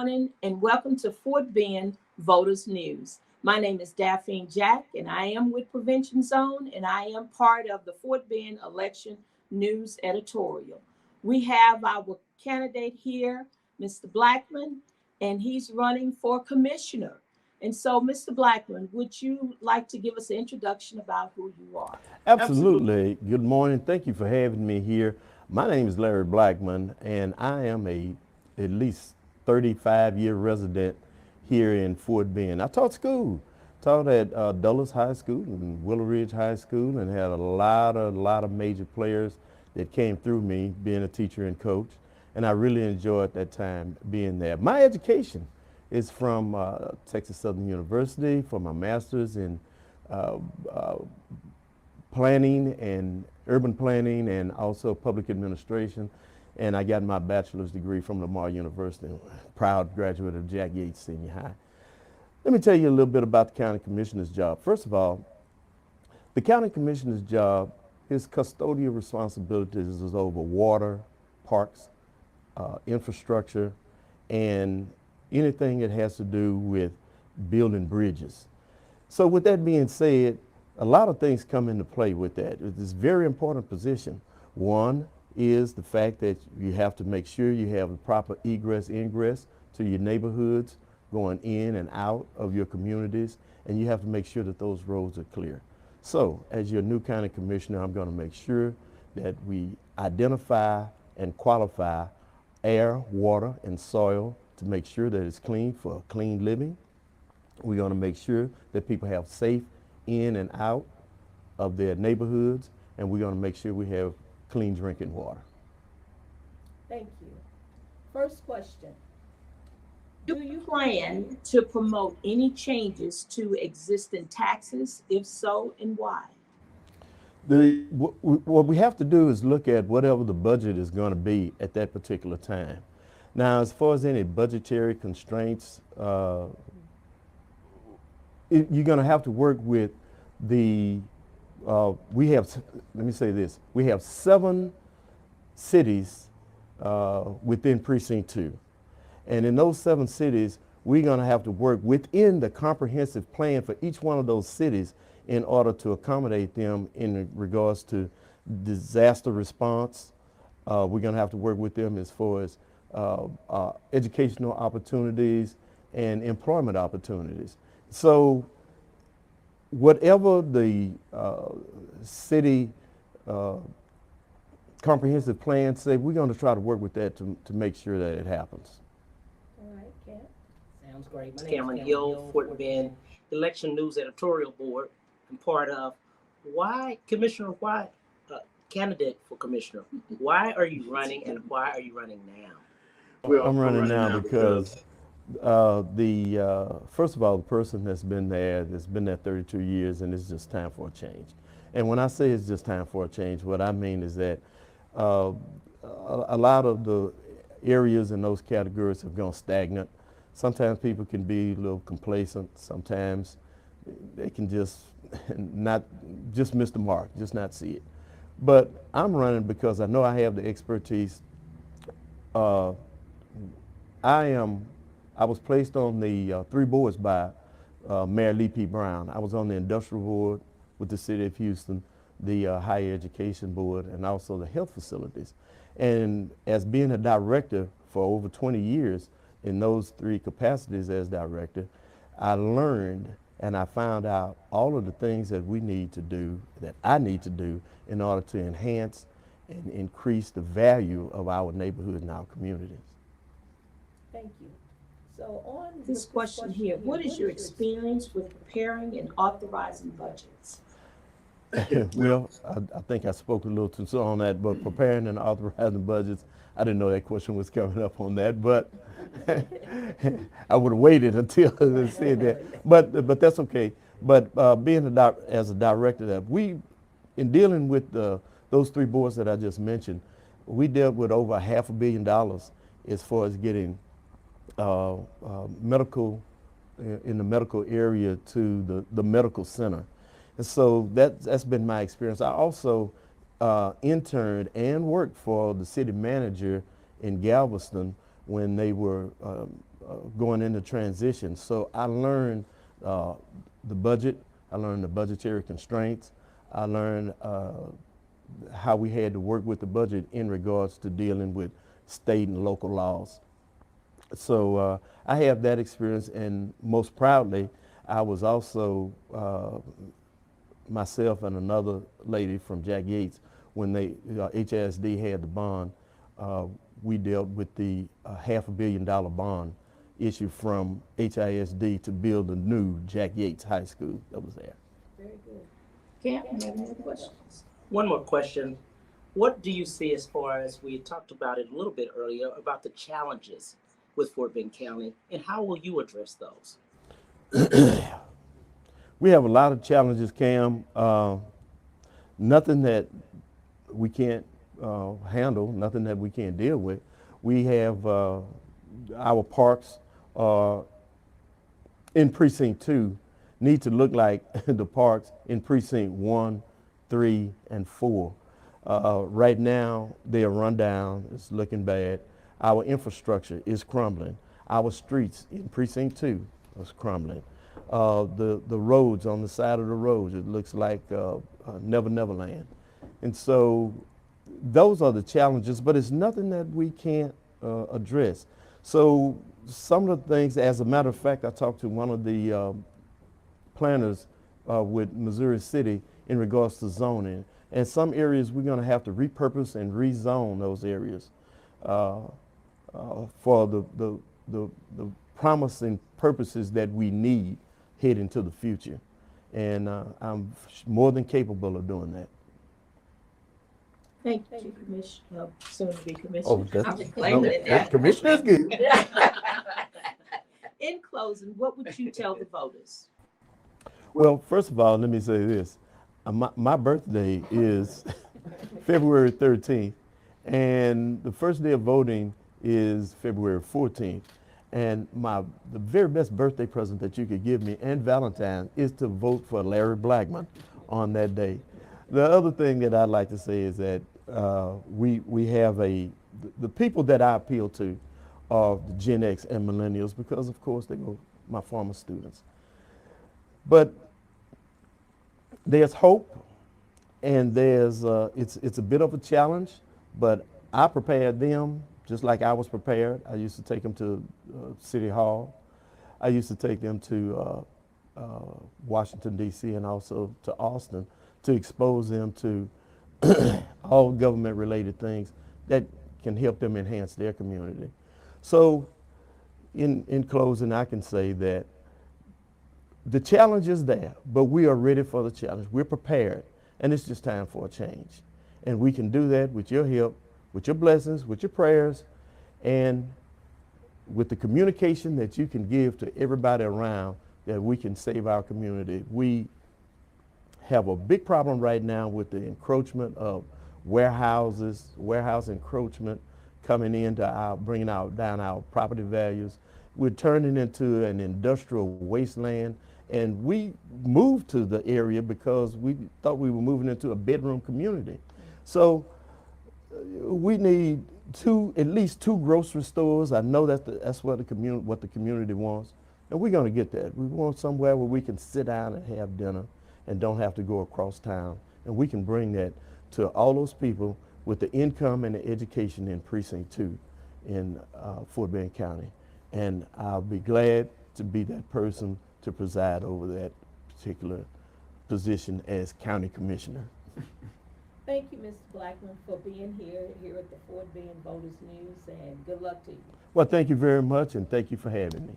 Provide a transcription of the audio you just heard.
morning and welcome to Fort Bend Voters News. My name is Daphne Jack and I am with Prevention Zone and I am part of the Fort Bend Election News Editorial. We have our candidate here, Mr. Blackmon, and he's running for commissioner. And so, Mr. Blackmon, would you like to give us an introduction about who you are? Absolutely. Good morning. Thank you for having me here. My name is Larry Blackmon, and I am a at least 35-year resident here in Fort Bend. I taught school, taught at Dulles High School and Willow Ridge High School, and had a lot of major players that came through me being a teacher and coach, and I really enjoyed that time being there. My education is from Texas Southern University for my master's in uh, uh, planning and urban planning and also public administration. And I got my bachelor's degree from Lamar University, proud graduate of Jack Yates Senior High. Let me tell you a little bit about the county commissioner's job. First of all, the county commissioner's job, his custodial responsibilities is over water, parks, infrastructure, and anything that has to do with building bridges. So with that being said, a lot of things come into play with that. It's a very important position. One is the fact that you have to make sure you have the proper egress, ingress to your neighborhoods, going in and out of your communities, and you have to make sure that those roads are clear. So as your new county commissioner, I'm going to make sure that we identify and qualify air, water, and soil to make sure that it's clean for clean living. We're going to make sure that people have safe in and out of their neighborhoods, and we're going to make sure we have clean drinking water. Thank you. First question. Do you plan to promote any changes to existing taxes? If so, and why? What we have to do is look at whatever the budget is going to be at that particular time. Now, as far as any budgetary constraints, you're going to have to work with the, we have, let me say this, we have 7 cities within Precinct 2. And in those 7 cities, we're going to have to work within the comprehensive plan for each one of those cities in order to accommodate them in regards to disaster response. We're going to have to work with them as far as educational opportunities and employment opportunities. So whatever the city comprehensive plan say, we're going to try to work with that to make sure that it happens. All right, Cam. Sounds great. My name is Cameron Hill, Fort Bend Election News Editorial Board. I'm part of. Why candidate for commissioner? Why are you running and why are you running now? I'm running now because first of all, the person that's been there 32 years, and it's just time for a change. And when I say it's just time for a change, what I mean is that a lot of the areas in those categories have gone stagnant. Sometimes people can be a little complacent. Sometimes they can just not just miss the mark, just not see it. But I'm running because I know I have the expertise. I was placed on the 3 boards by Mayor Lee P. Brown. I was on the industrial board with the city of Houston, the higher education board, and also the health facilities. And as being a director for over 20 years in those 3 capacities as director, I learned and I found out all of the things that we need to do, that I need to do in order to enhance and increase the value of our neighborhood and our communities. Thank you. So on this question here, what is your experience with preparing and authorizing budgets? Well, I think I spoke a little too soon on that, but preparing and authorizing budgets, I didn't know that question was coming up on that, but I would have waited until I said that. But that's okay. But being as a director, that in dealing with those 3 boards that I just mentioned, we dealt with over $500 million as far as getting medical in the medical area to the medical center. And so that's been my experience. I also interned and worked for the city manager in Galveston when they were going into transition. So I learned the budget. I learned the budgetary constraints. I learned how we had to work with the budget in regards to dealing with state and local laws. So I have that experience, and most proudly, I was also myself and another lady from Jack Yates, when they HISD had the bond, we dealt with the $500 million bond issued from HISD to build a new Jack Yates High School that was there. Very good. Cam, you have any questions? One more question. What do you see as far as we talked about it a little bit earlier about the challenges with Fort Bend County, and how will you address those? We have a lot of challenges, Cam. Nothing that we can't handle, nothing that we can't deal with. We have our parks in Precinct 2 need to look like the parks in Precinct 1, 3, and 4. Right now, they are run down. It's looking bad. Our infrastructure is crumbling. Our streets in Precinct 2 is crumbling. The roads on the side of the roads, it looks like Never Land. And so those are the challenges, but it's nothing that we can't address. So some of the things, as a matter of fact, I talked to one of the planners with Missouri City in regards to zoning. And some areas we're going to have to repurpose and rezone those areas for the promising purposes that we need head into the future. And I'm more than capable of doing that. Thank you, Commissioner, soon to be Commissioner. Oh, I'm claiming it now. Commissioner's good. In closing, what would you tell the voters? Well, first of all, let me say this. My birthday is February 13th, and the first day of voting is February 14th. And the very best birthday present that you could give me, and Valentine, is to vote for Larry Blackmon on that day. The other thing that I'd like to say is that we have the people that I appeal to are the Gen X and millennials, because of course they go my former students. But there's hope, and there's it's a bit of a challenge, but I prepared them just like I was prepared. I used to take them to City Hall. I used to take them to Washington, D.C., and also to Austin, to expose them to all government-related things that can help them enhance their community. So in closing, I can say that the challenge is there, but we are ready for the challenge. We're prepared, and it's just time for a change. And we can do that with your help, with your blessings, with your prayers, and with the communication that you can give to everybody around, that we can save our community. We have a big problem right now with the encroachment of warehouse encroachment coming into bringing down our property values. We're turning into an industrial wasteland, and we moved to the area because we thought we were moving into a bedroom community. So we need at least two grocery stores. I know that's what the community wants, and we're going to get that. We want somewhere where we can sit down and have dinner and don't have to go across town, and we can bring that to all those people with the income and the education in Precinct 2 in Fort Bend County. And I'll be glad to be that person to preside over that particular position as County Commissioner. Thank you, Mr. Blackmon, for being here at the Fort Bend Voters News, and good luck to you. Well, thank you very much, and thank you for having me.